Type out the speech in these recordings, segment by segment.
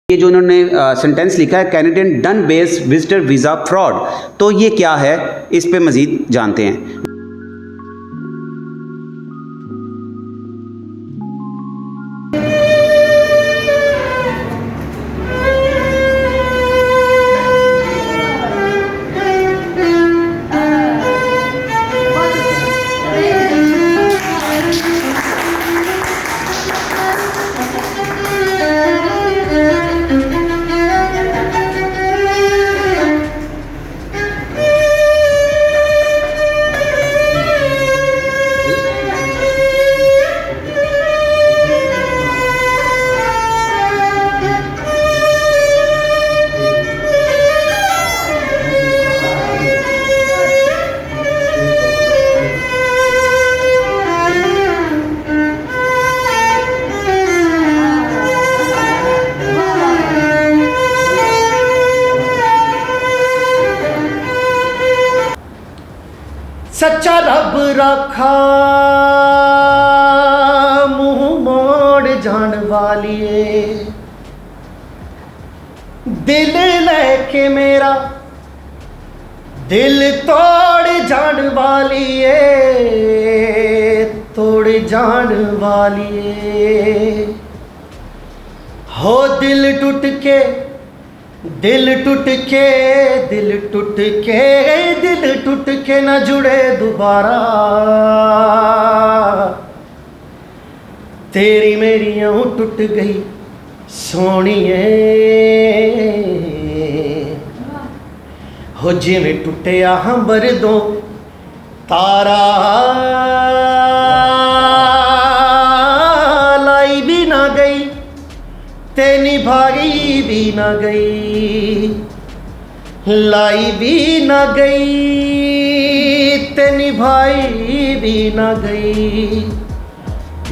ये जो उन्होंने सेंटेंस लिखा है Canadian done based visitor visa fraud, तो ये क्या है, इस पे मज़ीद जानते हैं। सच्चा रब रखा मुंह मोड़ जान वालिए, दिल लेके मेरा दिल तोड़ जान वालिए, तोड़ जान वालिए। हो दिल टूट के दिल टूट के दिल टूट के दिल टूट के न जुड़े दोबारा, तेरी मेरी यूं टूट गई सोनिए, हो जिवें टुटिया हंबर दो तारा, लाई भी ना गई ते निभाई भी ना गई, लाई भी ना गई ते निभाई भी ना गई।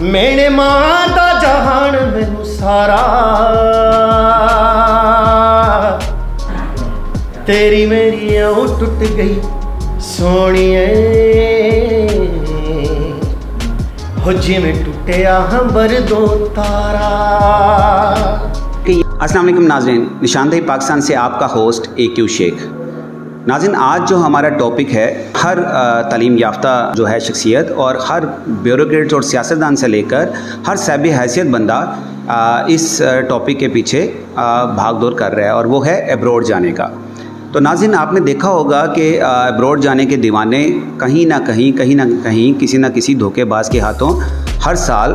मेरे मां दा जहान मैनू सारा, तेरी मेरी यूं टूट गई सोनिए, हो जिवें टुटिया हंबर दो तारा। अस्सलाम वालेकुम नाज़रीन, निशानदेही पाकिस्तान से आपका होस्ट AQ शेख। नाज़रीन, आज जो हमारा टॉपिक है, हर तालीम याफ्ता जो है शख्सियत और हर ब्यूरोक्रेट और सियासतदान से लेकर हर साहिब हैसियत बंदा इस टॉपिक के पीछे भाग दौड़ कर रहा है, और वो है अब्रॉड जाने का। तो नाज़रीन, आपने देखा होगा कि अब्रॉड जाने के दीवाने कहीं ना कहीं किसी न किसी धोखेबाज के हाथों हर साल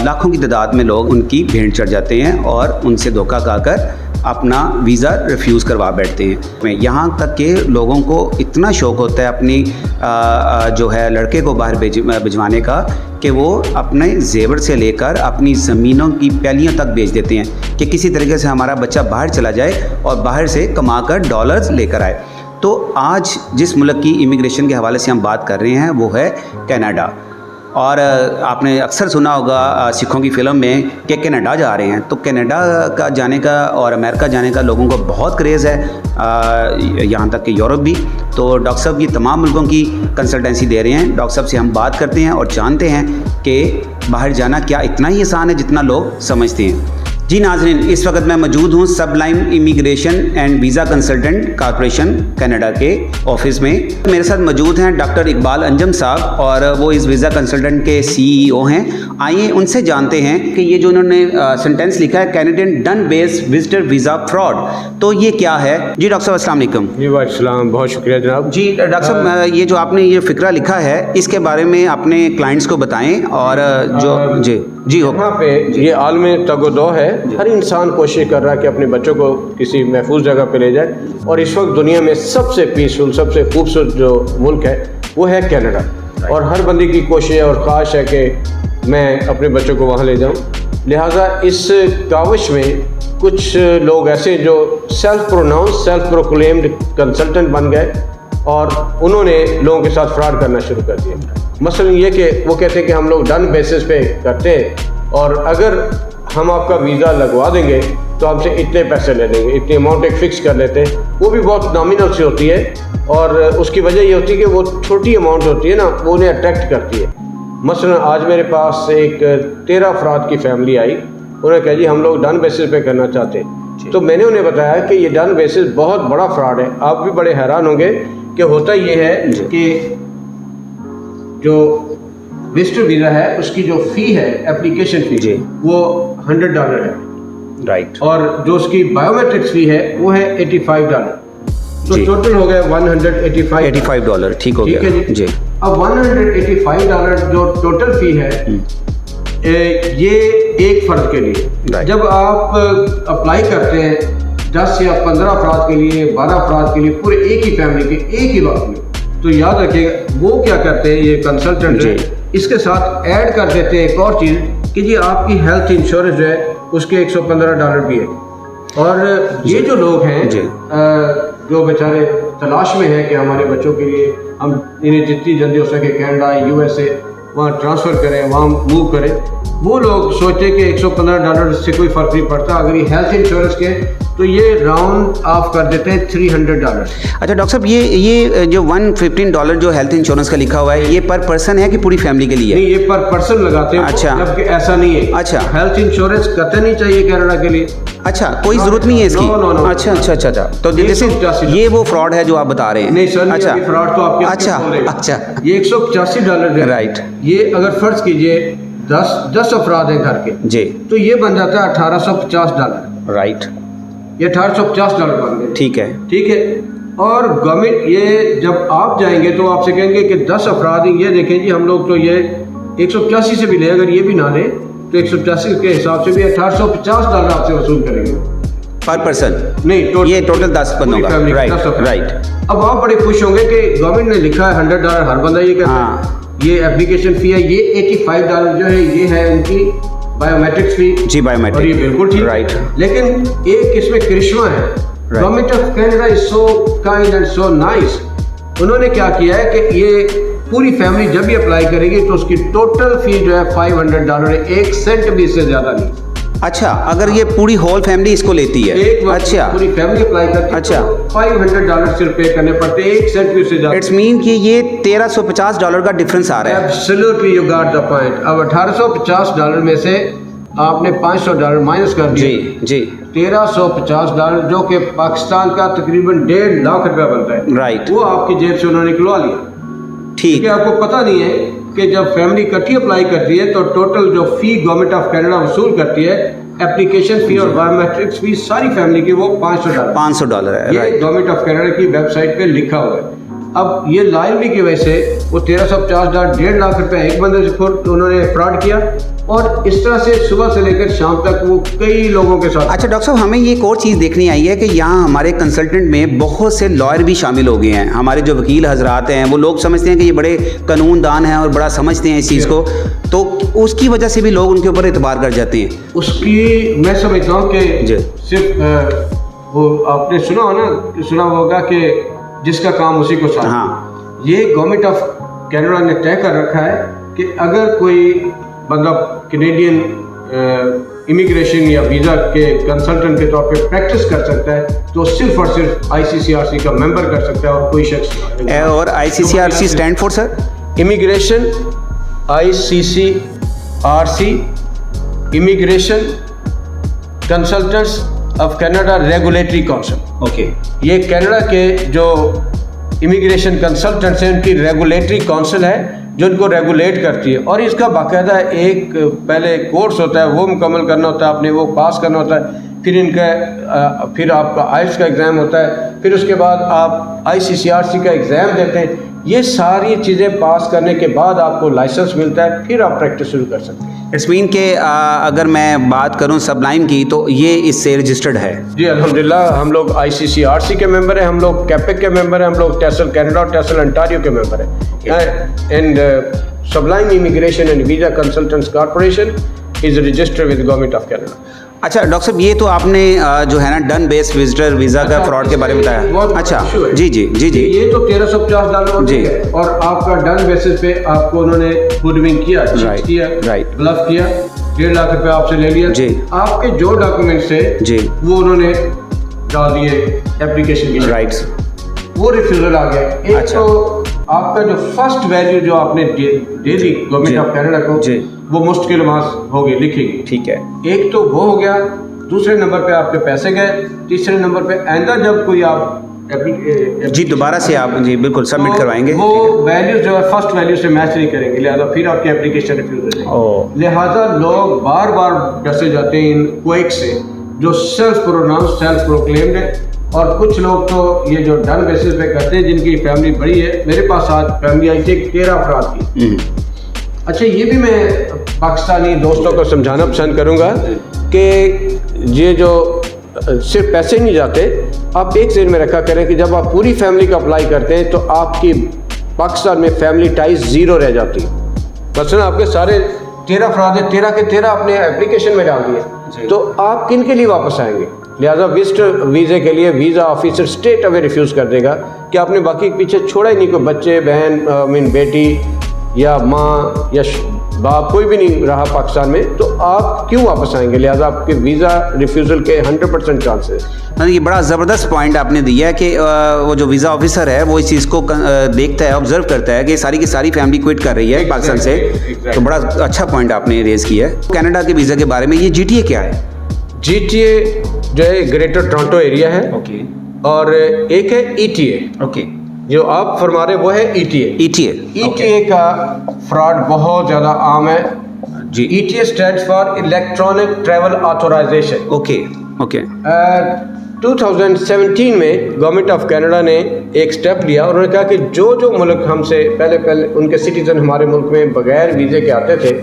लाखों की तादाद में लोग उनकी भेंट चढ़ जाते हैं और उनसे धोखा खाकर अपना वीज़ा रिफ्यूज़ करवा बैठते हैं। यहाँ तक कि लोगों को इतना शौक़ होता है अपनी जो है लड़के को बाहर भिजवाने का कि वो अपने जेवर से लेकर अपनी ज़मीनों की पैलियों तक बेच देते हैं कि किसी तरीके से हमारा बच्चा बाहर चला जाए और बाहर से कमाकर डॉलर्स लेकर आए। तो आज जिस मुल्क की इमिग्रेशन के हवाले से हम बात कर रहे हैं वो है कनाडा। और आपने अक्सर सुना होगा सिखों की फ़िल्म में कि कनाडा जा रहे हैं, तो कनाडा का जाने का और अमेरिका जाने का लोगों को बहुत क्रेज़ है, यहाँ तक कि यूरोप भी। तो डॉक्टर साहब ये तमाम मुल्कों की कंसल्टेंसी दे रहे हैं। डॉक्टर साहब से हम बात करते हैं और जानते हैं कि बाहर जाना क्या इतना ही आसान है जितना लोग समझते हैं। जी नाज़रीन, इस वक्त मैं मौजूद हूँ Sublime immigration and visa consultant corporation Canada के ऑफिस में। मेरे साथ मौजूद हैं डॉक्टर इकबाल अंजम साहब, और वो इस वीज़ा कंसल्टेंट के CEO हैं। आइए उनसे जानते हैं कि ये जो उन्होंने सेंटेंस लिखा है Canadian done based visitor visa fraud, तो ये क्या है। जी डॉक्टर साहब अस्सलाम वालेकुम। जी वालेकुम, बहुत शुक्रिया जनाब। जी डॉक्टर साहब, ये जो आपने ये फ़िक्रा लिखा है इसके बारे में अपने क्लाइंट्स को बताएँ। और जो जी हो यहाँ पे ये आलमी तगोदो है, हर इंसान कोशिश कर रहा है कि अपने बच्चों को किसी महफूज जगह पे ले जाए, और इस वक्त दुनिया में सबसे पीसफुल सबसे खूबसूरत जो मुल्क है वो है कनाडा, और हर बंदे की कोशिश और ख्वाहिश है कि मैं अपने बच्चों को वहाँ ले जाऊँ। लिहाजा इस काविश में कुछ लोग ऐसे जो सेल्फ प्रोक्लेम्ड कंसल्टेंट बन गए और उन्होंने लोगों के साथ फ्रॉड करना शुरू कर दिया। मसलन ये कि वो कहते हैं कि हम लोग डन बेसिस पे करते हैं, और अगर हम आपका वीज़ा लगवा देंगे तो हमसे इतने पैसे ले लेंगे, इतनी अमाउंट एक फ़िक्स कर लेते हैं। वो भी बहुत नॉमिनल सी होती है, और उसकी वजह ये होती है कि वो छोटी अमाउंट होती है ना, वो उन्हें अट्रैक्ट करती है। मसलन आज मेरे पास एक 13 अफराद की फैमिली आई, उन्होंने कहा जी हम लोग डन बेसिस पे करना चाहते हैं। तो मैंने उन्हें बताया कि ये डन बेसिस बहुत बड़ा फ्रॉड है। आप भी बड़े हैरान होंगे कि होता ये है कि जो विजिटर वीज़ा है उसकी जो फ़ी है, एप्लीकेशन फ़ी, वो $100 है, राइट। और जो उसकी बायोमेट्रिक्स फ़ी है वो है $85। तो टोटल हो गया $185। ठीक हो गया। ठीक है जी। अब $185 जो टोटल फ़ी है ये एक फ़र्द के लिए। जब आप अप्लाई करते हैं 10 या 15 अफराद के लिए, 12 अफराद के लिए, पूरे एक ही फैमिली के एक ही वक्त में, तो याद रखिएगा वो क्या करते हैं ये कंसल्टेंट इसके साथ ऐड कर देते हैं एक और चीज़ कि जी आपकी हेल्थ इंश्योरेंस जो है उसके $115 भी है। और ये जो लोग हैं जो बेचारे तलाश में हैं कि हमारे बच्चों के लिए हम इन्हें जितनी जल्दी हो सके कनाडा, USA वहाँ ट्रांसफ़र करें, वहाँ मूव करें, वो लोग सोचे कि $115 से कोई फ़र्क नहीं पड़ता। अगर ये हेल्थ इंश्योरेंस के तो ये राउंड ऑफ कर देते हैं $300। अच्छा डॉक्टर साहब, ये जो $115 जो हेल्थ इंश्योरेंस का लिखा हुआ है ये पर पर्सन है कि पूरी फैमिली के लिए? नहीं, ये पर पर्सन लगाते हैं। अच्छा, जबकि ऐसा नहीं है। अच्छा, हेल्थ इंश्योरेंस कतई नहीं चाहिए कनाडा के लिए। अच्छा, कोई जरूरत नहीं है इसकी? नो। अच्छा। तो जैसे ये वो फ्रॉड है जो आप बता रहे हैं? नहीं सर, अच्छा, फ्रॉड तो आपके अच्छा, ये $185 है, राइट। ये अगर फर्ज कीजिए 10 अफराद हैं घर के जी, तो ये बन जाता है $1850, राइट। ये $1850 बन गए। ठीक है। और गवर्नमेंट ये जब आप जाएंगे तो आपसे कहेंगे कि 10 अफराद ये देखें जी हम लोग तो ये 185 से भी ले, अगर ये भी ना ले तो 185 के हिसाब से भी $1850 आपसे वसूल करेंगे पर पर्सन। नहीं, ये टोटल 10 बंदों का, राइट। अब आप बड़े खुश होंगे कि गवर्नमेंट ने लिखा है $100 हर बंदा ये कहता है। ये एप्लीकेशन फी है, ये $85 जो है ये है उनकी बायोमेट्रिक्स फी। जी, बायोमेट्रिक, और ये बिल्कुल ठीक, राइट। लेकिन एक इसमें करिश्मा है। Government of Canada is so kind and so nice. उन्होंने क्या किया है कि ये पूरी फैमिली जब भी अप्लाई करेगी तो उसकी टोटल फी जो है $500 है, 1 सेंट भी इससे ज्यादा नहीं। अच्छा, अगर ये पूरी होल फैमिली इसको लेती है, अच्छा, पूरी फैमिली अप्लाई करती है, अच्छा, तो $500 सिर्फ पे करने पड़ते हैं, 1 सेंट भी उससे ज्यादा। इट्स मीन कि ये $1350 का डिफरेंस आ रहा है। Absolutely, you got the point. अब $1850 में से आपने $500 माइनस कर दिए। जी। $1350 जो कि पाकिस्तान का तकरीबन 1.5 लाख रुपया बनता है, राइट। वो आपकी जेब से उन्होंने निकलवा लिया। ठीक है। आपको पता नहीं है कि जब फैमिली इकट्ठी अप्लाई करती है तो टोटल जो फी गवर्नमेंट ऑफ कनाडा वसूल करती है, एप्लीकेशन फी और बायोमेट्रिक्स फी सारी फैमिली की वो $500 है। ये गवर्नमेंट ऑफ कनाडा की वेबसाइट पे लिखा हुआ है। अब ये लाइबिलिटी की वजह से वो $1350 1.5 लाख रुपया एक बंदे से खुद उन्होंने फ्रॉड किया, और इस तरह से सुबह से लेकर शाम तक वो कई लोगों के साथ। अच्छा डॉक्टर साहब, हमें ये एक और चीज़ देखनी आई है कि यहाँ हमारे कंसल्टेंट में बहुत से लॉयर भी शामिल हो गए हैं। हमारे जो वकील हजरात हैं वो लोग समझते हैं कि ये बड़े कानूनदान हैं और बड़ा समझते हैं इस चीज़ को, तो उसकी वजह से भी लोग उनके ऊपर एतबार कर जाते हैं। उसकी मैं समझता हूँ कि सिर्फ वो आपने सुना होगा कि जिसका काम उसी को साथ। हाँ, ये गवर्नमेंट ऑफ कनाडा ने तय कर रखा है कि अगर कोई बंदा कैनेडियन इमिग्रेशन या वीज़ा के कंसल्टेंट के तौर पे प्रैक्टिस कर सकता है तो सिर्फ और सिर्फ ICCRC का मेंबर कर सकता है, और कोई शख्स। और ICCRC stand for sir? Immigration, ICCRC immigration consultants of Canada regulatory council. Okay, ये कनाडा के जो इमिग्रेशन कंसल्टेंट्स हैं उनकी रेगुलेटरी काउंसिल है जो उनको रेगुलेट करती है, और इसका बाकायदा एक पहले कोर्स होता है, वो मुकम्मल करना होता है, आपने वो पास करना होता है, फिर आपका IELTS का एग्ज़ाम होता है, फिर उसके बाद आप ICCRC का एग्ज़ाम देते हैं। ये सारी चीज़ें पास करने के बाद आपको लाइसेंस मिलता है, फिर आप प्रैक्टिस शुरू कर सकते हैं। इट्स मीन के अगर मैं बात करूं सबलाइन की तो ये इससे रजिस्टर्ड है? जी अल्हम्दुलिल्लाह, हम लोग ICCRC के मेंबर हैं, हम लोग कैपेक के मेंबर हैं, हम लोग टेसल कनाडा और टेसल अंटारियो के मेंबर हैं, and सबलाइन immigration and visa consultants corporation is registered with government of Canada. अच्छा डॉक्टर साहब, ये तो आपने जो है ना डन बेस्ड विजिटर वीज़ा का फ्रॉड के बारे में बताया। अच्छा, जी। ये तो $1350 जी, और आपका डन बेसिस पे आपको उन्होंने हुडविंग किया, राइट, ब्लफ किया, 1.5 लाख रुपया आपसे ले लिया जी। आपके जो डॉक्यूमेंट्स थे जी वो उन्होंने डाल दिए एप्लीकेशन की, राइट, वो रिफ्यूजल आ गया। एक तो आपका जो फर्स्ट वैल्यू जो आपने दे दी गवर्नमेंट ऑफ कनाडा को जी। वो मुश्किल मास होगी लिखेगी। ठीक है। एक तो वो हो गया, दूसरे नंबर पे आपके पैसे गए, तीसरे नंबर पे आइंदा जब कोई आप जी दोबारा से आप जी बिल्कुल सबमिट करवाएंगे, वो वैल्यू जो है फर्स्ट वैल्यू से मैच नहीं करेंगे, लिहाजा फिर आपकी एप्लीकेशन रिफ्यूज हो जाएगी। लिहाजा लोग बार बार डसे जाते हैं इन क्वेक से जो सेल्फ प्रोनाउंस सेल्फ प्रोक्लेम्ड है, और कुछ लोग तो ये जो डन बेसिस पे करते हैं जिनकी फैमिली बड़ी है। मेरे पास आज फैमिली आई थी 13 अफराद की। अच्छा, ये भी मैं पाकिस्तानी दोस्तों को समझाना पसंद करूँगा कि ये जो सिर्फ पैसे नहीं जाते, आप एक ज़हन में रखा करें कि जब आप पूरी फैमिली का अप्लाई करते हैं तो आपकी पाकिस्तान में फैमिली टाइज ज़ीरो रह जाती है। मसलन आपके सारे 13 अफराद हैं, 13 के 13 अपने एप्लीकेशन में डाल दिए, तो आप किन के लिए वापस आएंगे? लिहाजा विजिटर वीज़े के लिए visa officer straight away refuse कर देगा कि आपने बाकी के पीछे छोड़ा ही नहीं, कोई बच्चे बहन बेटी या माँ या बाप कोई भी नहीं रहा पाकिस्तान में, तो आप क्यों वापस आएंगे? लिहाजा आपके वीज़ा रिफ्यूज़ल के 100% चांसेस। ये बड़ा ज़बरदस्त पॉइंट आपने दिया है कि वो जो वीज़ा ऑफिसर है वो इस चीज़ को देखता है, ऑब्जर्व करता है कि सारी की सारी फैमिली क्विट कर रही है पाकिस्तान से। तो बड़ा अच्छा पॉइंट आपने रेज़ किया है। कनाडा के वीज़ा के बारे में, ये GTA क्या है? GTA जो है ग्रेटर टोरंटो एरिया है, ओके, और एक है ETA। ओके, जो आप फरमा रहे वो है ETA का फ्रॉड बहुत ज़्यादा आम है जी। ETA stands for electronic travel authorisation. Okay, okay. 2017 में गवर्नमेंट ऑफ कनाडा ने एक स्टेप लिया, उन्होंने कहा कि जो मुल्क हमसे पहले उनके सिटीजन हमारे मुल्क में बगैर वीज़े के आते थे,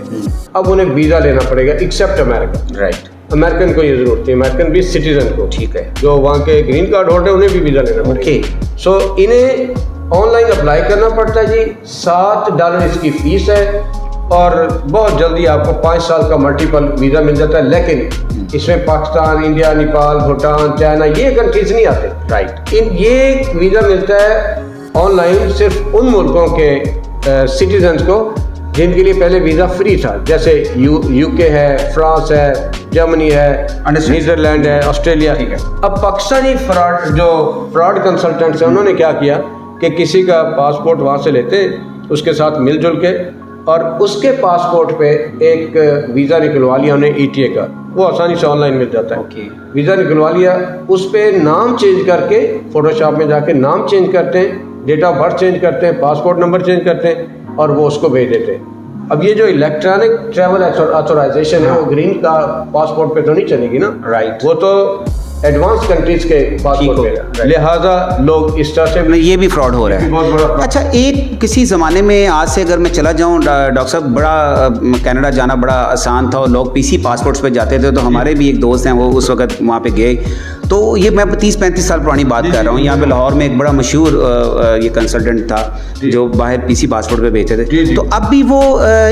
अब उन्हें वीज़ा लेना पड़ेगा एक्सेप्ट अमेरिका। राइट। अमेरिकन को ये जरूरत है, अमेरिकन भी सिटीजन को, ठीक है, जो वहाँ के ग्रीन कार्ड होल्डर उन्हें भी वीज़ा लेना पड़ेगा। ओके। सो इन्हें ऑनलाइन अप्लाई करना पड़ता है जी, $7 इसकी फ़ीस है, और बहुत जल्दी आपको 5 साल का मल्टीपल वीज़ा मिल जाता है। लेकिन इसमें पाकिस्तान, इंडिया, नेपाल, भूटान, चाइना ये कंट्रीज नहीं आते। राइट। ये वीज़ा मिलता है ऑनलाइन सिर्फ उन मुल्कों के सिटीजन्स को जिनके लिए पहले वीज़ा फ्री था, जैसे UK है, फ्रांस है, जर्मनी है, नीदरलैंड है, ऑस्ट्रेलिया। अब पाकिस्तानी फ्रॉड कंसल्टेंट्स हैं, उन्होंने क्या किया कि किसी का पासपोर्ट वहाँ से लेते, उसके साथ मिलजुल के, और उसके पासपोर्ट पे एक वीज़ा निकलवा लिया उन्हें ETA का, वो आसानी से ऑनलाइन मिल जाता है। ओके। वीज़ा निकलवा लिया, उस पर नाम चेंज करके फोटोशॉप में जाके नाम चेंज करते हैं, डेट ऑफ बर्थ चेंज करते हैं, पासपोर्ट नंबर चेंज करते हैं, और वो उसको भेज देते हैं। अब ये जो इलेक्ट्रॉनिक ट्रैवल ऑथोराइजेशन है वो ग्रीन का पासपोर्ट पे तो नहीं चलेगी ना। राइट। वो तो एडवांस कंट्रीज के पासपोर्ट पे, लिहाजा लोग इस तरह से ये भी फ्रॉड हो रहा है। बहुत बड़ा अच्छा, एक किसी ज़माने में आज से अगर मैं चला जाऊं डॉक्टर साहब, बड़ा कनाडा जाना बड़ा आसान था और लोग PC पासपोर्ट्स पे जाते थे। तो हमारे भी एक दोस्त हैं, वो उस वक्त वहाँ पे गए। तो ये मैं 30-35 साल पुरानी बात कर रहा हूँ। यहाँ पे लाहौर में एक बड़ा मशहूर ये कंसल्टेंट था जो बाहर PC पासपोर्ट पे भेजते थे। तो अब भी वो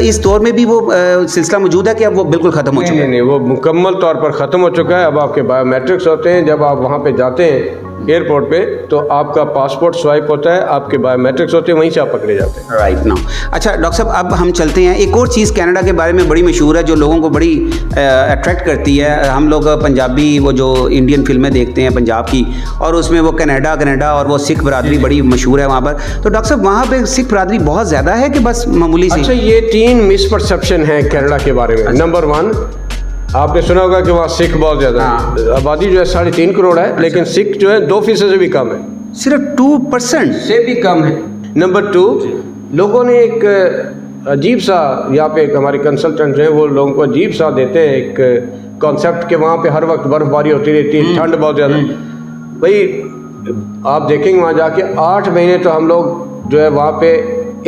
इस दौर में भी वो सिलसिला मौजूद है कि अब वो बिल्कुल ख़त्म हो चुका है? नहीं, वो मुकम्मल तौर पर ख़त्म हो चुका है। अब आपके बायोमेट्रिक्स होते हैं, जब आप वहाँ पे जाते हैं एयरपोर्ट पे, तो आपका पासपोर्ट स्वाइप होता है, आपके बायोमेट्रिक्स होते हैं, वहीं से आप पकड़े जाते हैं। Right now. अच्छा डॉक्टर साहब, अब हम चलते हैं। एक और चीज़ कनाडा के बारे में बड़ी मशहूर है, जो लोगों को बड़ी अट्रैक्ट करती है। हम लोग पंजाबी वो जो इंडियन फिल्में देखते हैं पंजाब की, और उसमें वो कनाडा और वो सिख बरादरी बड़ी मशहूर है वहाँ पर। तो डॉक्टर साहब, वहाँ पे सिख बरादरी बहुत ज़्यादा है कि बस मामूली सी? अच्छा, ये 3 मिसपरसेप्शन है कनाडा के बारे में। नंबर 1, आपने सुना होगा कि वहाँ सिख बहुत ज़्यादा है। आबादी जो है 3.5 करोड़ है, लेकिन सिख जो है 2% से भी कम है, सिर्फ 2% से भी कम है। नंबर 2, लोगों ने एक अजीब सा, यहाँ पे एक हमारे कंसल्टेंट हैं, वो लोगों को अजीब सा देते हैं एक कॉन्सेप्ट के वहाँ पे हर वक्त बर्फबारी होती रहती है, ठंड बहुत ज़्यादा। भाई आप देखेंगे वहाँ जाके 8 महीने तो हम लोग जो है वहाँ पे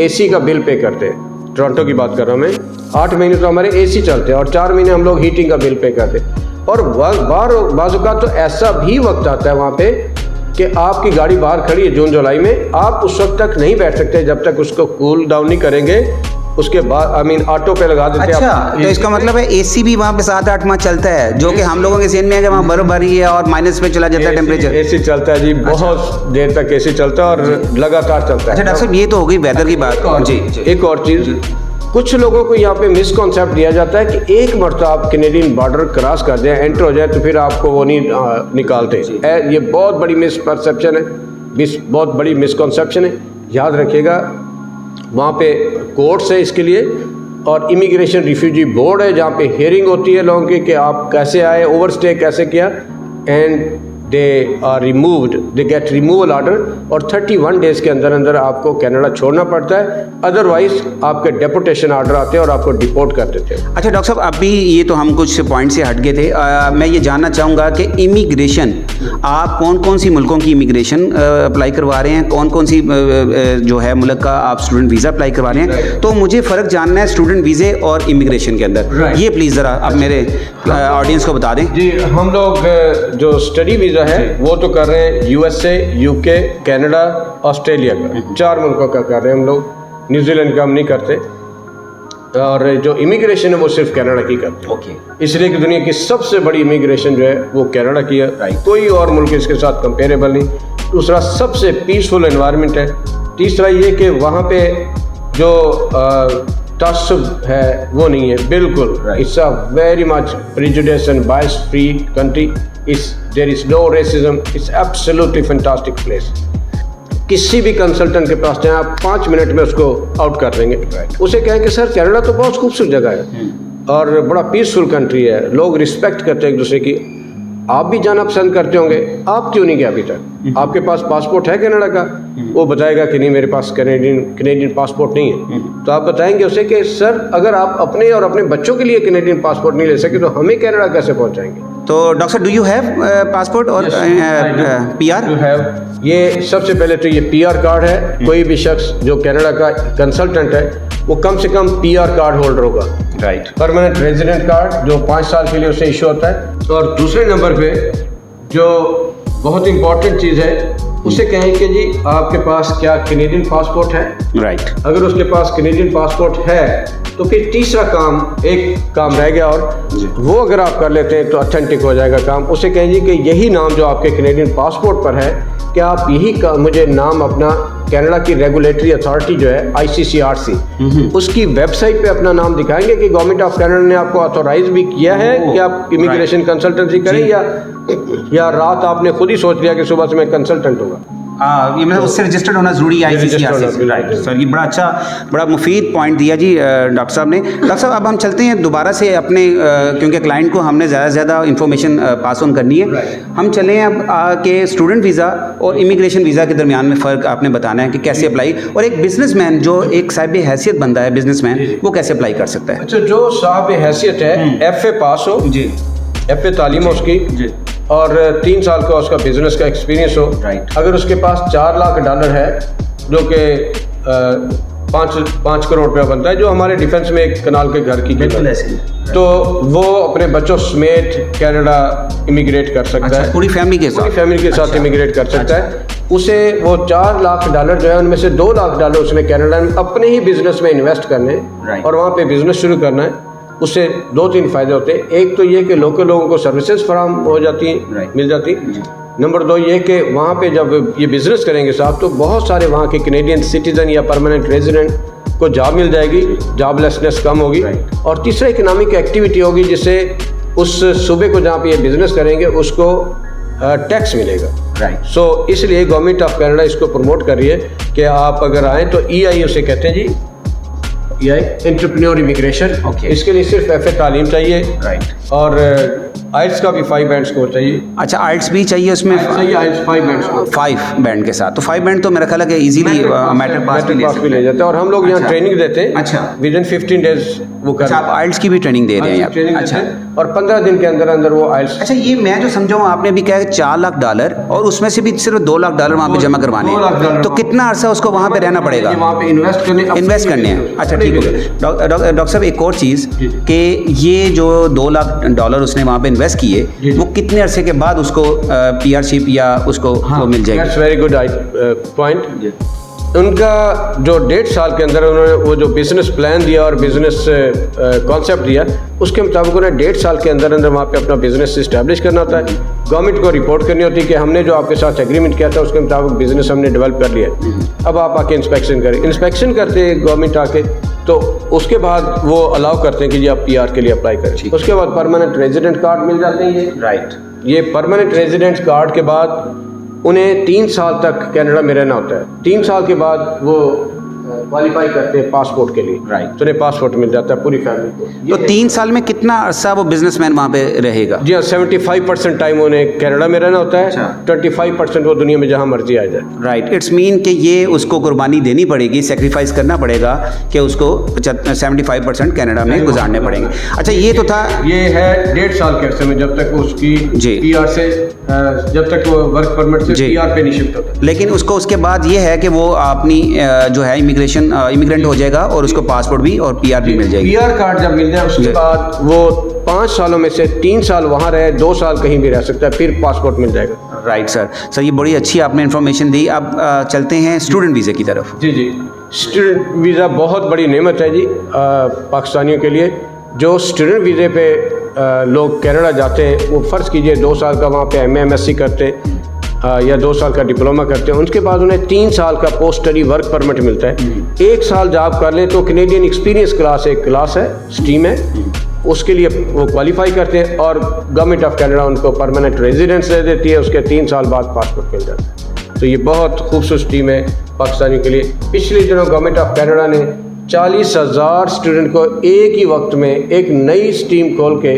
AC का बिल पे करते हैं। टोरंटो की बात कर रहा हूँ मैं। 8 महीने तो हमारे AC चलते हैं, और 4 महीने हम लोग हीटिंग का बिल पे करते हैं। और बाज़ तो ऐसा भी वक्त आता है वहाँ पे कि आपकी गाड़ी बाहर खड़ी है जून जुलाई में, आप उस वक्त तक नहीं बैठ सकते जब तक उसको कूल डाउन नहीं करेंगे। उसके बाद ऑटो पे लगा देते हैं। अच्छा, तो इसका मतलब है AC भी वहाँ पे 7-8 माह चलता है, जो कि हम लोगों के ज़हन में है कि वहाँ बर्फबारी है और माइनस पे चला जाता है टेम्परेचर। AC चलता है जी, बहुत देर तक AC चलता है और लगातार चलता है। अच्छा डॉक्टर साहब, ये तो हो गई वेदर की बात। जी, एक और चीज़, कुछ लोगों को यहाँ पे मिसकॉन्सेप्ट दिया जाता है कि एक मरतबा आप कैनेडियन बॉर्डर क्रॉस कर जाए, एंटर हो जाए, तो फिर आपको वो नहीं निकालते। ये बहुत बड़ी मिसपरसेप्शन है, बहुत बड़ी मिसकॉन्सेप्शन है। याद रखिएगा, वहाँ पे कोर्ट्स है इसके लिए, और इमिग्रेशन रिफ्यूजी बोर्ड है जहाँ पे हियरिंग होती है लोगों की कि आप कैसे आए, ओवरस्टे कैसे किया, and they are removed, they get removal order, और 31 डेज़ के अंदर अंदर आपको कनाडा छोड़ना पड़ता है, अदरवाइज आपके डेपोटेशन ऑर्डर आते हैं और आपको डिपोर्ट कर देते हैं। अच्छा डॉक्टर साहब, अभी ये तो हम कुछ पॉइंट से हट गए थे, मैं ये जानना चाहूँगा कि इमिग्रेशन, आप कौन कौन सी मुल्कों की इमिग्रेशन अप्लाई करवा रहे हैं, कौन कौन सी जो है मुल्क का आप स्टूडेंट वीज़ा अप्लाई करवा रहे हैं, तो मुझे फ़र्क जानना है स्टूडेंट वीज़े और इमिग्रेशन के अंदर। ये प्लीज़ ज़रा आप मेरे ऑडियंस को बता दें। जी, हम लोग जो स्टडी वीज़ा है वो तो कर रहे हैं यूएसए, यूके, कनाडा, ऑस्ट्रेलिया का, 4 मुल्कों का कर रहे हैं हम लोग, न्यूजीलैंड का हम नहीं करते, और जो इमिग्रेशन है वो सिर्फ कनाडा की करते हैं। ओके। इसलिए कि दुनिया की सबसे बड़ी इमिग्रेशन जो है वो कनाडा की है, कोई और मुल्क इसके साथ कंपेरेबल नहीं। दूसरा, सबसे पीसफुल एनवायरनमेंट है। तीसरा ये कि वहाँ पे जो तअस्सुब है वो नहीं है बिल्कुल। It's a very much prejudice and bias free country. There is no racism. It's absolutely fantastic place. किसी भी कंसल्टेंट के पास जाएं आप 5 मिनट में उसको आउट कर देंगे। उसे कहें कि सर कनाडा तो बहुत खूबसूरत जगह है और बड़ा पीसफुल कंट्री है, लोग रिस्पेक्ट करते हैं एक दूसरे की, आप भी जाना पसंद करते होंगे, आप क्यों नहीं गए अभी तक? आपके पास पासपोर्ट है कनाडा का? वो बताएगा कि नहीं, मेरे पास कैनेडियन पासपोर्ट नहीं है। तो आप बताएंगे उसे कि सर अगर आप अपने और अपने बच्चों के लिए कैनेडियन पासपोर्ट नहीं ले सके तो हमें कनाडा कैसे पहुंचाएंगे? तो doctor, do you have passport और पीआर? You have. ये सबसे पहले तो ये पीआर कार्ड है। कोई भी शख्स जो कनाडा का कंसल्टेंट है वो कम से कम पीआर कार्ड होल्डर होगा। राइट। परमानेंट रेजिडेंट कार्ड जो 5 साल के लिए उसे इशू होता है। और दूसरे नंबर पे जो बहुत इंपॉर्टेंट चीज़ है उसे कहें कि जी आपके पास क्या कैनेडियन पासपोर्ट है? राइट। अगर उसके पास कैनेडियन पासपोर्ट है तो फिर तीसरा काम, एक काम रह गया, और वो अगर आप कर लेते हैं तो ऑथेंटिक हो जाएगा काम। उसे कहें जी कि यही नाम जो आपके कैनेडियन पासपोर्ट पर है, क्या आप यही मुझे नाम अपना कनाडा की रेगुलेटरी अथॉरिटी जो है ICCRC उसकी वेबसाइट पे अपना नाम दिखाएंगे कि गवर्नमेंट ऑफ कनाडा ने आपको ऑथोराइज भी किया है कि आप इमिग्रेशन कंसल्टेंसी करें, या रात आपने खुद ही सोच लिया कि सुबह से मैं कंसल्टेंट होगा। ये मतलब उससे रजिस्टर्ड होना जरूरी है ICCRC। राइट सर, ये बड़ा अच्छा, बड़ा मुफीद पॉइंट दिया जी डॉक्टर साहब ने। डॉक्टर साहब, अब हम चलते हैं दोबारा से अपने क्योंकि क्लाइंट को हमने ज़्यादा से ज़्यादा इन्फॉर्मेशन पास ऑन करनी है। हम चले हैं अब के स्टूडेंट वीज़ा और इमिग्रेशन वीज़ा के दरमियान में फ़र्क आपने बताना है कि कैसे अप्लाई, और एक बिजनेसमैन जो एक साहिब हैसियत बंदा है, बिजनेसमैन, वो कैसे अप्लाई कर सकता है? अच्छा, जो साहिब हैसियत है, FA पास हो जी, FA तालीम हो उसकी जी, और 3 साल का उसका बिजनेस का एक्सपीरियंस हो। राइट। अगर उसके पास $4 लाख है जो कि 5 करोड़ रुपया बनता है, जो हमारे डिफेंस में एक कनाल के घर की कीमत है, तो वो अपने बच्चों समेत कनाडा इमिग्रेट कर सकता है। पूरी फैमिली के साथ? पूरी फैमिली के साथ इमिग्रेट कर सकता है। उसे वो $4 लाख जो है उनमें से $2 लाख उसने कनाडा में अपने ही बिजनेस में इन्वेस्ट करने और वहाँ पे बिजनेस शुरू करना है। उससे 2-3 फ़ायदे होते हैं। एक तो ये कि लोकल लोगों को सर्विसेज फराहम हो जाती हैं, मिल जाती। नंबर 2 ये कि वहाँ पे जब ये बिज़नेस करेंगे साहब तो बहुत सारे वहाँ के कैनेडियन सिटीज़न या परमानेंट रेजिडेंट को जॉब मिल जाएगी, जॉबलेसनेस कम होगी। और तीसरा इकोनॉमिक एक्टिविटी होगी जिससे उस सूबे को जहाँ पे ये बिज़नेस करेंगे उसको टैक्स मिलेगा। राइट। सो इसलिए गवर्नमेंट ऑफ कनाडा इसको प्रमोट कर रही है कि आप अगर आएँ तो EI उसे कहते हैं जी, एंटरप्रेन्योर इमिग्रेशन। इसके लिए सिर्फ FA तालीम चाहिए। राइट। और IELTS का भी 5 बैंड स्कोर चाहिए। अच्छा, IELTS भी चाहिए उसमें? IELTS 5 बैंड स्कोर, 5 बैंड के साथ। तो 5 बैंड तो मेरा ख्याल है कि इजीली मैट्रिक पास भी ले जाते हैं। और हम लोग यहाँ ट्रेनिंग देते हैं। अच्छा। विदिन 15 डेज वो कर। अच्छा, आप IELTS की भी ट्रेनिंग दे रहे हैं? अच्छा। और 15 दिन के अंदर अंदर वो IELTS। अच्छा, ये मैं जो समझा हूँ, आपने भी कहा है $4 लाख और उसमें से भी सिर्फ $2 लाख वहाँ पे जमा करवाने हैं, तो कितना अर्सा उसको वहाँ पे रहना पड़ेगा? वहाँ पे इन्वेस्ट करने हैं। अच्छा, ठीक है। डॉक्टर साहब, एक और चीज़ कि ये जो $2 लाख उसने वहाँ पे इन्वेस्ट किए, वो कितने अरसे के बाद उसको पीआरशिप या उसको वो मिल जाएगी? That's very good point. उनका जो 1.5 साल के अंदर उन्होंने वो जो बिजनेस प्लान दिया और बिजनेस कॉन्सेप्ट दिया, उसके मुताबिक उन्हें 1.5 साल के अंदर अंदर वहाँ पे अपना बिजनेस इस्टेब्लिश करना होता है। गवर्नमेंट को रिपोर्ट करनी होती है कि हमने जो आपके साथ एग्रीमेंट किया था उसके मुताबिक बिजनेस हमने डेवलप कर लिया। अब आप आके इंस्पेक्शन करें। इंस्पेक्शन करते हैं गवर्नमेंट आके, तो उसके बाद वो अलाउ करते हैं कि जी आप PR के लिए अप्लाई करें। उसके बाद परमानेंट रेजिडेंट कार्ड मिल जाते हैं ये। राइट। ये परमानेंट रेजिडेंट कार्ड के बाद उन्हें 3 साल तक कनाडा में रहना होता है। 3 साल के बाद वो क्वालिफाई करते हैं पासपोर्ट के लिए, Right. तो उन्हें पासपोर्ट मिल जाता है पूरी फैमिली को। तो 3 साल में कितना अरसा वो बिजनेसमैन वहाँ पे रहेगा? जी हाँ, 75% टाइम उन्हें कनाडा में रहना होता है, अच्छा। 25% वो दुनिया में जहाँ मर्जी आ जाए। राइट, इट्स मीन कि ये उसको कुर्बानी देनी पड़ेगी, सेक्रीफाइस करना पड़ेगा कि उसको 75% कनाडा में गुजारने पड़ेंगे। अच्छा, ये तो था। ये है 1.5 साल के अरसे में, जब तक वो उसकी जी। PR से जब तक वो वर्क परमिट से जी। PR पे नहीं शिफ्ट होता। लेकिन उसको उसके बाद ये है कि वो अपनी जो है इमिग्रेंट हो जाएगा और उसको पासपोर्ट भी और PR भी मिल जाएगी। PR कार्ड जब मिल जाए उसके जी। बाद वो 5 सालों में से 3 साल वहाँ रहे, 2 साल कहीं भी रह सकता है, फिर पासपोर्ट मिल जाएगा। राइट सर, ये बड़ी अच्छी आपने इन्फॉर्मेशन दी। अब चलते हैं स्टूडेंट वीज़े की तरफ। जी जी, स्टूडेंट वीज़ा बहुत बड़ी नेमत है जी पाकिस्तानियों के लिए। जो स्टूडेंट वीज़े पे लोग कनाडा जाते हैं, वो फ़र्ज़ कीजिए 2 साल का वहाँ पे MA MSc करते हैं या 2 साल का डिप्लोमा करते हैं, उसके बाद उन्हें 3 साल का पोस्ट स्टडी वर्क परमिट मिलता है। 1 साल जॉब कर लें तो कैनेडियन एक्सपीरियंस क्लास एक क्लास है, स्ट्रीम है, उसके लिए वो क्वालिफाई करते हैं और गवर्नमेंट ऑफ कनाडा उनको परमानेंट रेजिडेंस दे देती है। उसके 3 साल बाद पासपोर्ट मिल जाता है। तो ये बहुत खूबसूरत स्ट्रीम है पाकिस्तानियों के लिए। पिछले दिनों गवर्नमेंट ऑफ कनाडा ने 40,000 स्टूडेंट को एक ही वक्त में एक नई स्ट्रीम खोल के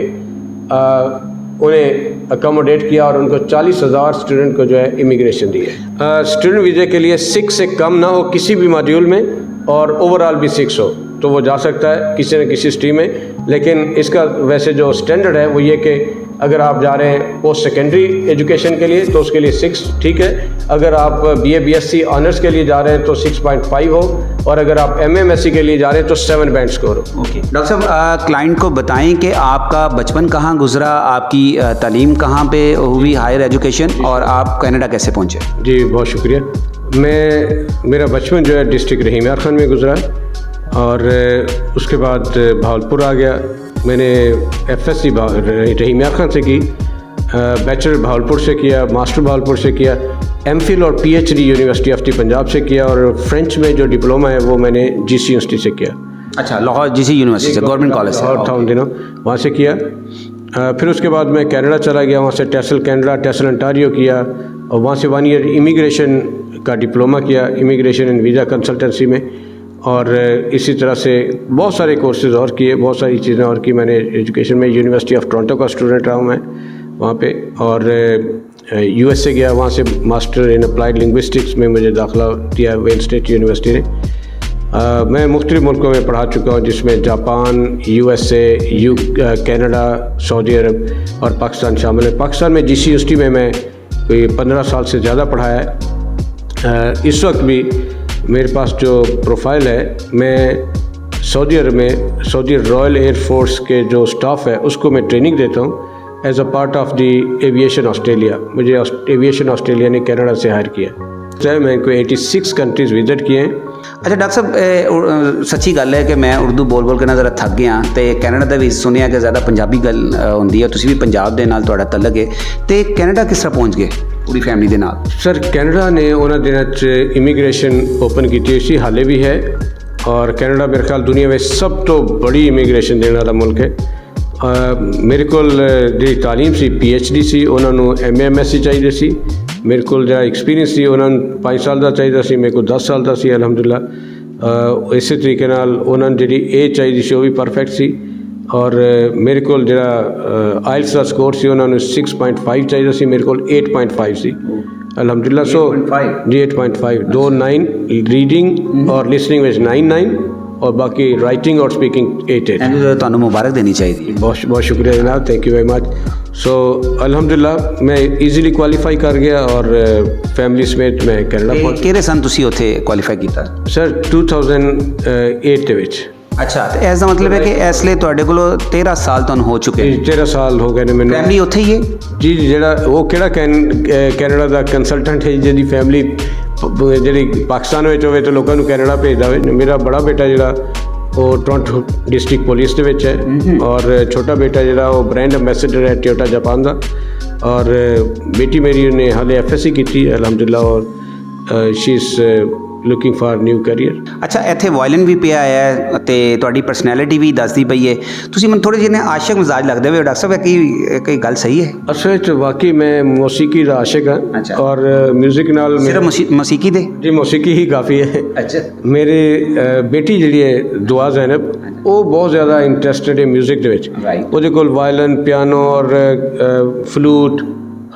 उन्हें अकोमोडेट किया और उनको 40,000 स्टूडेंट को जो है इमिग्रेशन दी है। स्टूडेंट वीज़े के लिए 6 से कम ना हो किसी भी मॉड्यूल में और ओवरऑल भी 6 हो तो वो जा सकता है किसी न किसी स्ट्रीम में। लेकिन इसका वैसे जो स्टैंडर्ड है वो ये कि अगर आप जा रहे हैं पोस्ट सेकेंडरी एजुकेशन के लिए तो उसके लिए 6 ठीक है। अगर आप BA BSc ऑनर्स के लिए जा रहे हैं तो 6.5 हो और अगर आप MA MSc के लिए जा रहे हैं तो 7 बैंड स्कोर हो। ओके डॉक्टर साहब, क्लाइंट को बताएं कि आपका बचपन कहाँ गुजरा, आपकी तालीम कहाँ पे हुई हायर एजुकेशन, और आप कनाडा कैसे पहुँचे? जी बहुत शुक्रिया। मेरा बचपन जो है डिस्ट्रिक्ट रहीम यार खान में गुजरा है और उसके बाद भावलपुर आ गया। मैंने FSc रहीम यार खान से की, बैचलर भावलपुर से किया, मास्टर भावलपुर से किया, MPhil और PhD university of the Punjab से किया और फ्रेंच में जो डिप्लोमा है वो मैंने GC यूनिवर्सिटी से किया। अच्छा, लाहौर GC यूनिवर्सिटी से, गवर्नमेंट कॉलेज से? और था उन दिनों, वहाँ से किया। फिर उसके बाद मैं कनाडा चला गया, वहाँ से टेसल कनाडा, टेसल अंटारियो किया और वहाँ से 1 ईयर इमिग्रेशन का डिप्लोमा किया, इमिग्रेशन एंड वीज़ा कंसल्टेंसी में। और इसी तरह से बहुत सारे कोर्सेज़ और किए, बहुत सारी चीज़ें और की मैंने एजुकेशन में। यूनिवर्सिटी ऑफ टोरंटो का स्टूडेंट रहा हूँ मैं वहाँ पे, और USA गया, वहाँ से मास्टर इन अप्लाइड लिंग्विस्टिक्स में मुझे दाखिला दिया वेन स्टेट यूनिवर्सिटी ने। मैं मुख्तलिफ मुल्कों में पढ़ा चुका हूँ जिसमें जापान, USA, कनाडा, सऊदी अरब और पाकिस्तान शामिल है। पाकिस्तान में GC यूनिवर्सिटी में मैं कोई 15 साल से ज़्यादा पढ़ाया है। इस वक्त भी मेरे पास जो प्रोफाइल है, मैं सऊदी अरब में सऊदी रॉयल एयर फोर्स के जो स्टाफ है उसको मैं ट्रेनिंग देता हूँ as a part of the aviation Australia. मुझे एविएशन ऑस्ट्रेलिया ने कनाडा से हायर किया। तो मैं कोई 86 कंट्रीज़ विजिट किए हैं। अच्छा डॉक्टर साहब, सच्ची गल है कि मैं उर्दू बोल बोल के ना ज़रा थक गया तो कनाडा ਦੇ ਵੀ ਸੁਣਿਆ ਕਿ ज़्यादा पंजाबी गल ਹੁੰਦੀ है, ਤੁਸੀਂ ਵੀ ਪੰਜਾਬ ਦੇ ਨਾਲ ਤੁਹਾਡਾ ਤਲਕ ਹੈ, ਤੇ ਕੈਨੇਡਾ ਕਿਸ ਤਰ੍ਹਾਂ ਪਹੁੰਚ ਗਏ पूरी फैमिली ਦੇ ਨਾਲ? सर कनाडा ने उन्होंने दिनों च इमिग्रेशन ओपन की थी, हाले भी है, और कनाडा मेरे ख्याल दुनिया में सब तो बड़ी इमिग्रेशन देने वाला मुल्क है। मेरे को जी तालीम सी PhD सी, उन्होंने MA MSc चाहिए सी। मेरे को जो एक्सपीरियंस सी उन्होंने 5 साल का चाहिए सी, मेरे को 10 साल का सी अलहमदुलिल्लाह। इस तरीके नाल उन्होंने जी एज चाहिए सी, वो भी परफेक्ट सी। और मेरे को जो IELTS का स्कोर सी उन्होंने 6.5 चाहिए सी, मेरे को 8.5 सी अलहमदुलिल्लाह। सो जी 8.5, 2 9 रीडिंग और लिसनिंग में 9 और बाकी राइटिंग और स्पीकिंग 8। ਤੁਹਾਨੂੰ ਮੁਬਾਰਕ देनी चाहिए। बहुत बहुत शुक्रिया जनाब, थैंक यू वेरी मच। सो अल्हम्दुलिल्लाह मैं ईजीली क्वालिफाई कर गया और फैमिली समेत मैं कनाडा पहुंच। ਕਿਹੜੇ ਸਾਲ ਤੁਸੀਂ ਉੱਥੇ ਕੁਆਲੀਫਾਈ ਕੀਤਾ? सर 2008 ਦੇ ਵਿੱਚ। ਅੱਛਾ, ਤੇ ਇਸ ਦਾ ਮਤਲਬ ਹੈ ਕਿ ਇਸ ਲਈ ਤੁਹਾਡੇ ਕੋਲ 13 ਸਾਲ ਤੁਹਾਨੂੰ ਹੋ ਚੁੱਕੇ ਨੇ। 13 ਸਾਲ ਹੋ ਗਏ ਨੇ ਮੈਨੂੰ। ਫੈਮਿਲੀ ਉੱਥੇ ਹੀ ਹੈ? ਜੀ ਜਿਹੜਾ ਉਹ ਕਿਹੜਾ ਕੈਨੇਡਾ ਦਾ ਕੰਸਲਟੈਂਟ ਹੈ ਜਿਹਦੀ ਫੈਮਿਲੀ ਜਿਹੜੀ ਪਾਕਿਸਤਾਨ ਵਿੱਚ ਹੋਵੇ ਤਾਂ ਲੋਕਾਂ ਨੂੰ ਕੈਨੇਡਾ ਭੇਜਦਾ ਹੋਵੇ। ਮੇਰਾ ਬੜਾ ਬੇਟਾ ਜਿਹੜਾ ਉਹ ਟੋਰਾਂਟੋ डिस्ट्रिक्ट पुलिस ਦੇ ਵਿੱਚ ਹੈ और छोटा बेटा ਜਿਹੜਾ ਉਹ ब्रांड एम्बेसडर है टोयोटा जापान ਦਾ। और बेटी मेरी ने हाले FSc की थी अलहमदुलिल्लाह और she is looking for new career. ਅੱਛਾ, ਇੱਥੇ ਵਾਇਲਨ ਵੀ ਪਿਆ ਹੈ ਤੇ ਤੁਹਾਡੀ ਪਰਸਨੈਲਿਟੀ ਵੀ ਦੱਸਦੀ ਪਈ ਹੈ। ਤੁਸੀਂ ਮੈਨੂੰ ਥੋੜੇ ਜਿਹੇ ਨਾ ਆਸ਼ਿਕ ਮਿਜ਼ਾਜ ਲੱਗਦੇ ਹੋ ਡਾਕਟਰ ਸਾਹਿਬ, ਕੀ ਗੱਲ ਸਹੀ ਹੈ? ਅਸਲ ਵਿੱਚ ਵਾਕਈ ਮੈਂ ਮੌਸੀਕੀ ਦਾ ਆਸ਼ਿਕ ਹਾਂ ਅੱਛਾ। ਔਰ ਮਿਊਜ਼ਿਕ ਨਾਲ ਸਿਰਫ ਮੌਸੀਕੀ ਦੇ? ਜੀ ਮੌਸੀਕੀ ਹੀ ਕਾਫੀ ਹੈ। ਅੱਛਾ। ਮੇਰੇ ਬੇਟੀ ਜਿਹੜੀ ਹੈ ਦੁਆ ਜ਼ੈਨਬ, ਉਹ ਬਹੁਤ ਜ਼ਿਆਦਾ ਇੰਟਰਸਟਿਡ ਹੈ ਮਿਊਜ਼ਿਕ ਦੇ ਵਿੱਚ। Right. ਉਹਦੇ ਕੋਲ ਵਾਇਲਨ, ਪਿਆਨੋ ਔਰ ਫਲੂਟ,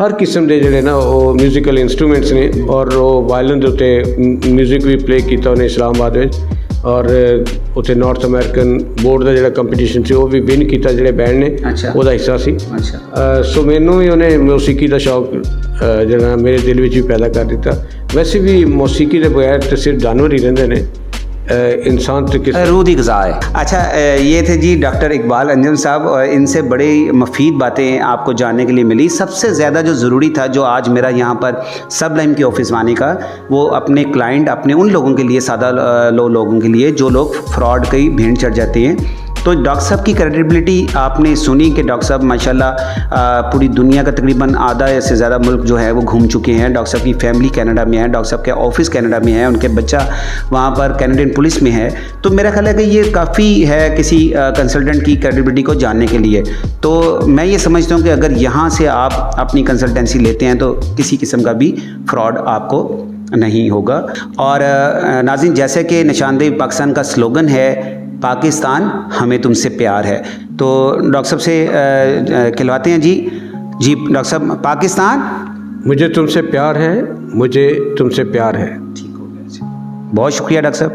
ਹਰ ਕਿਸਮ ਦੇ ਜਿਹੜੇ ਨਾ ਉਹ ਮਿਊਜ਼ੀਕਲ ਇੰਸਟਰੂਮੈਂਟਸ ਨੇ। ਔਰ ਉਹ ਵਾਇਲਨ ਦੇ ਉੱਤੇ ਮਿਊਜ਼ਿਕ ਵੀ ਪਲੇ ਕੀਤਾ ਉਹਨੇ ਇਸਲਾਮਾਬਾਦ ਵਿੱਚ, ਔਰ ਉੱਥੇ ਨਾਰਥ ਅਮਰੀਕਨ ਬੋਰਡ ਦਾ ਜਿਹੜਾ ਕੰਪੀਟੀਸ਼ਨ ਸੀ ਉਹ ਵੀ ਵਿਨ ਕੀਤਾ, ਜਿਹੜੇ ਬੈਂਡ ਨੇ ਅੱਛਾ। ਉਹਦਾ ਹਿੱਸਾ ਸੀ। ਅੱਛਾ। ਸੋ ਮੈਨੂੰ ਵੀ ਉਹਨੇ ਮੌਸੀਕੀ ਦਾ ਸ਼ੌਕ ਜਿਹੜਾ ਮੇਰੇ ਦਿਲ ਵਿੱਚ ਵੀ ਪੈਦਾ ਕਰ ਦਿੱਤਾ। ਵੈਸੇ ਵੀ ਮੌਸੀਕੀ ਦੇ ਬਗੈਰ ਤਾਂ ਸਿਰਫ ਜਾਨਵਰ ਹੀ ਰਹਿੰਦੇ ਨੇ, इंसान तो किस रूह दी ग़िज़ा है। अच्छा, ये थे जी डॉक्टर इकबाल अंजुम साहब, और इनसे बड़ी मुफीद बातें आपको जानने के लिए मिली। सबसे ज़्यादा जो ज़रूरी था, जो आज मेरा यहाँ पर सब लाइन के ऑफिस आने का, वो अपने क्लाइंट, अपने उन लोगों के लिए, सादा लोगों के लिए जो लोग फ्रॉड की भीड़ चढ़ जाते हैं। तो डॉक्टर साहब की क्रेडिबिलिटी आपने सुनी कि डॉक्टर साहब माशाल्लाह पूरी दुनिया का तकरीबन आधा से ज़्यादा मुल्क जो है वो घूम चुके हैं। डॉक्टर साहब की फैमिली कनाडा में है, डॉक्टर साहब के ऑफिस कनाडा में है, उनके बच्चा वहाँ पर कैनेडियन पुलिस में है। तो मेरा ख्याल है कि ये काफ़ी है किसी कंसल्टेंट की क्रेडिबिलिटी को जानने के लिए। तो मैं ये समझता हूँ कि अगर यहाँ से आप अपनी कंसल्टेंसी लेते हैं तो किसी किस्म का भी फ्रॉड आपको नहीं होगा। और नाज़रीन, जैसे कि निशानदेही पाकिस्तान का स्लोगन है, पाकिस्तान हमें तुमसे प्यार है, तो डॉक्टर साहब से खिलवाते हैं जी। डॉक्टर साहब, पाकिस्तान मुझे तुमसे प्यार है, मुझे तुमसे प्यार है। ठीक हो गया जी, बहुत शुक्रिया डॉक्टर साहब।